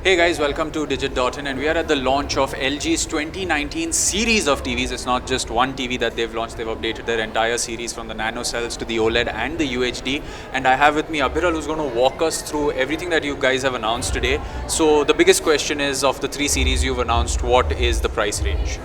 Hey guys, welcome to Digit.in, and we are at the launch of LG's 2019 series of TVs. It's not just one TV that they've launched, they've updated their entire series from the NanoCells to the OLED and the UHD. And I have with me Abhiral, who's going to walk us through everything that you guys have announced today. So the biggest question is, of the three series you've announced, what is the price range?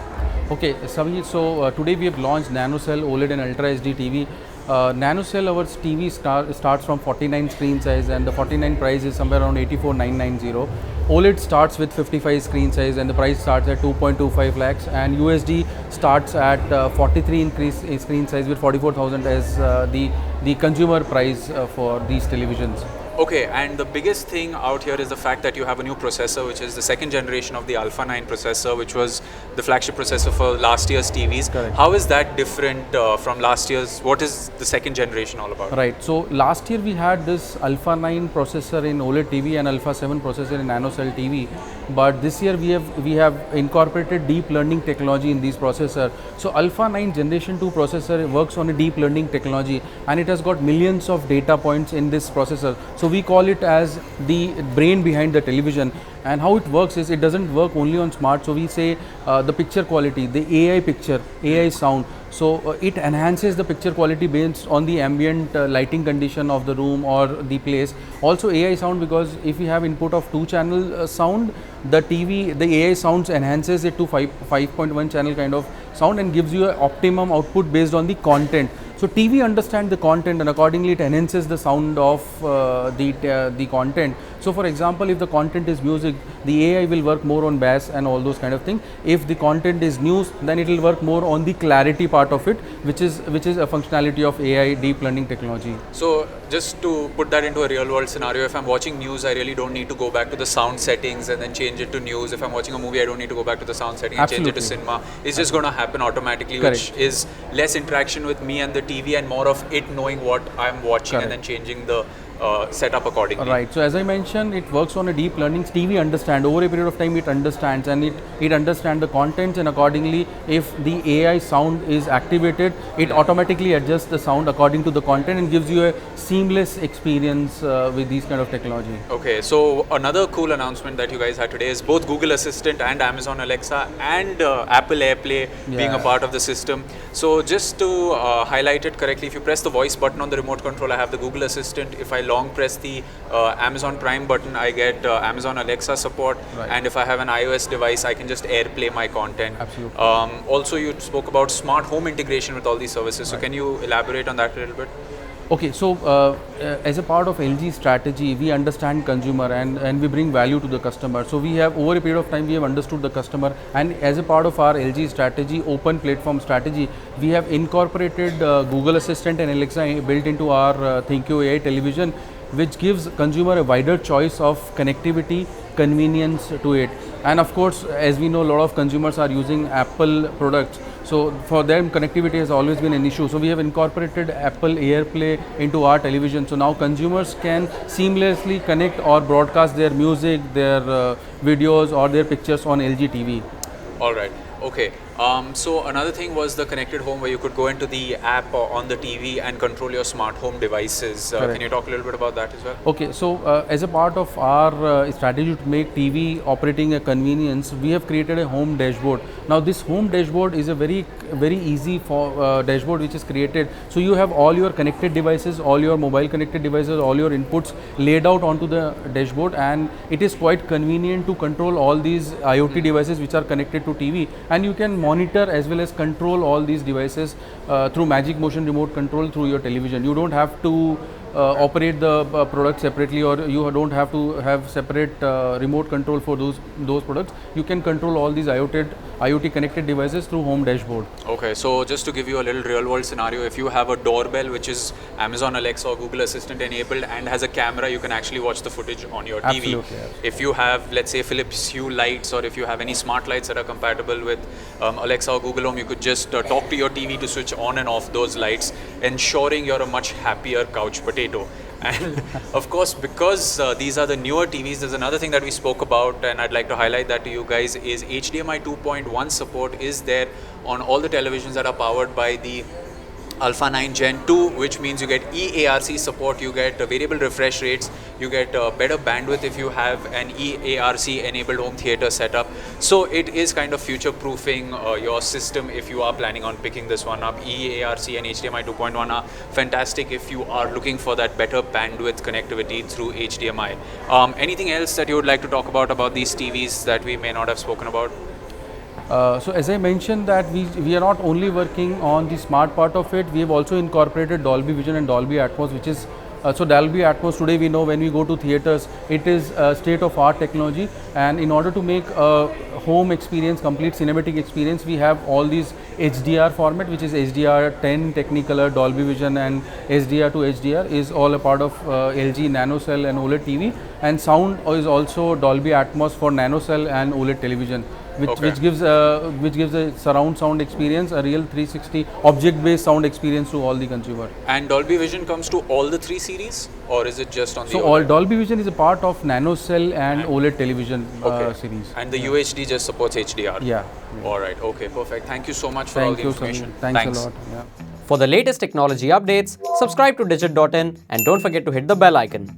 Okay, Samir, so today we have launched NanoCell OLED and UltraHD TV. NanoCell, our TV starts from 49 screen size, and the 49 price is somewhere around 84,990. OLED starts with 55 screen size and the price starts at 2.25 lakhs, and USD starts at 43 increase in screen size with 44,000 as the consumer price for these televisions. Okay, and the biggest thing out here is the fact that you have a new processor, which is the second generation of the Alpha 9 processor, which was the flagship processor for last year's TVs. Correct. How is that different from last year's? What is the second generation all about? Right, so last year we had this Alpha 9 processor in OLED TV and Alpha 7 processor in NanoCell TV, but this year we have incorporated deep learning technology in these processor. So Alpha 9 generation 2 processor works on a deep learning technology, and it has got millions of data points in this processor. So we call it as the brain behind the television. And how it works is, it doesn't work only on smart. So we say the picture quality, the AI picture, AI sound. So it enhances the picture quality based on the ambient lighting condition of the room or the place. Also AI sound, because if we have input of 2-channel sound, the AI sounds enhances it to 5.1 channel kind of sound and gives you an optimum output based on the content. So TV understands the content and accordingly it enhances the sound of the content. So for example, if the content is music, the AI will work more on bass and all those kind of things. If the content is news, then it will work more on the clarity part of it, which is a functionality of AI deep learning technology. So just to put that into a real world scenario, if I'm watching news, I really don't need to go back to the sound settings and then change it to news. If I'm watching a movie, I don't need to go back to the sound setting and change it to cinema. It's just going to happen automatically. Correct. Which is less interaction with me and the TV and more of it knowing what I'm watching. Correct. And then changing the setup accordingly. Right. So as I mentioned, it works on a deep learning. TV understand over a period of time. It understands and it understands the contents, and accordingly, if the AI sound is activated, it automatically adjusts the sound according to the content and gives you a seamless experience with these kind of technology. Okay. So another cool announcement that you guys had today is both Google Assistant and Amazon Alexa and Apple AirPlay being a part of the system. So just to highlight it correctly, if you press the voice button on the remote control, I have the Google Assistant. If I long press the Amazon Prime button, I get Amazon Alexa support. Right. And if I have an iOS device, I can just AirPlay my content. Absolutely. Also, you spoke about smart home integration with all these services. Right. So can you elaborate on that a little bit? Okay, so as a part of LG strategy, we understand consumer and we bring value to the customer. So we have, over a period of time, we have understood the customer, and as a part of our LG strategy, open platform strategy, we have incorporated Google Assistant and Alexa built into our ThinkU AI television, which gives consumer a wider choice of connectivity, convenience to it. And of course, as we know, a lot of consumers are using Apple products. So for them, connectivity has always been an issue. So we have incorporated Apple AirPlay into our television. So now consumers can seamlessly connect or broadcast their music, their videos or their pictures on LG TV. All right. Okay. So another thing was the connected home, where you could go into the app on the TV and control your smart home devices. Can you talk a little bit about that as well? Okay, so as a part of our strategy to make TV operating a convenience, we have created a home dashboard. Now this home dashboard is a very easy dashboard which is created. So you have all your connected devices, all your mobile connected devices, all your inputs laid out onto the dashboard, and it is quite convenient to control all these IoT devices which are connected to TV, and you can monitor as well as control all these devices through Magic Motion remote control through your television. You don't have to operate the product separately, or you don't have to have separate remote control for those products. You can control all these IoT connected devices through home dashboard. Okay, so just to give you a little real world scenario, if you have a doorbell which is Amazon Alexa or Google Assistant enabled and has a camera, you can actually watch the footage on your TV. Absolutely. If you have, let's say, Philips Hue lights, or if you have any smart lights that are compatible with Alexa or Google Home, you could just talk to your TV to switch on and off those lights, ensuring you're a much happier couch potato. And of course, because these are the newer TVs, there's another thing that we spoke about, and I'd like to highlight that to you guys, is HDMI 2.1 support is there on all the televisions that are powered by the Alpha 9 Gen 2, which means you get eARC support, you get variable refresh rates, you get better bandwidth if you have an eARC enabled home theater setup. So it is kind of future proofing your system if you are planning on picking this one up. eARC and HDMI 2.1 are fantastic if you are looking for that better bandwidth connectivity through HDMI. Anything else that you would like to talk about these TVs that we may not have spoken about? So as I mentioned that we are not only working on the smart part of it, we have also incorporated Dolby Vision and Dolby Atmos, which is so Dolby Atmos today we know when we go to theaters, it is state-of-art technology, and in order to make a home experience, complete cinematic experience, we have all these HDR format, which is HDR10, Technicolor, Dolby Vision, and SDR to HDR is all a part of LG NanoCell and OLED TV, and sound is also Dolby Atmos for NanoCell and OLED television. Which gives a surround sound experience, a real 360 object-based sound experience to all the consumer. And Dolby Vision comes to all the 3 series, or is it just on the? So all Dolby Vision is a part of NanoCell and OLED television series. And the UHD just supports HDR. Yeah. All right. Okay. Perfect. Thank you so much for all the information. Thanks a lot. Yeah. For the latest technology updates, subscribe to Digit.in and don't forget to hit the bell icon.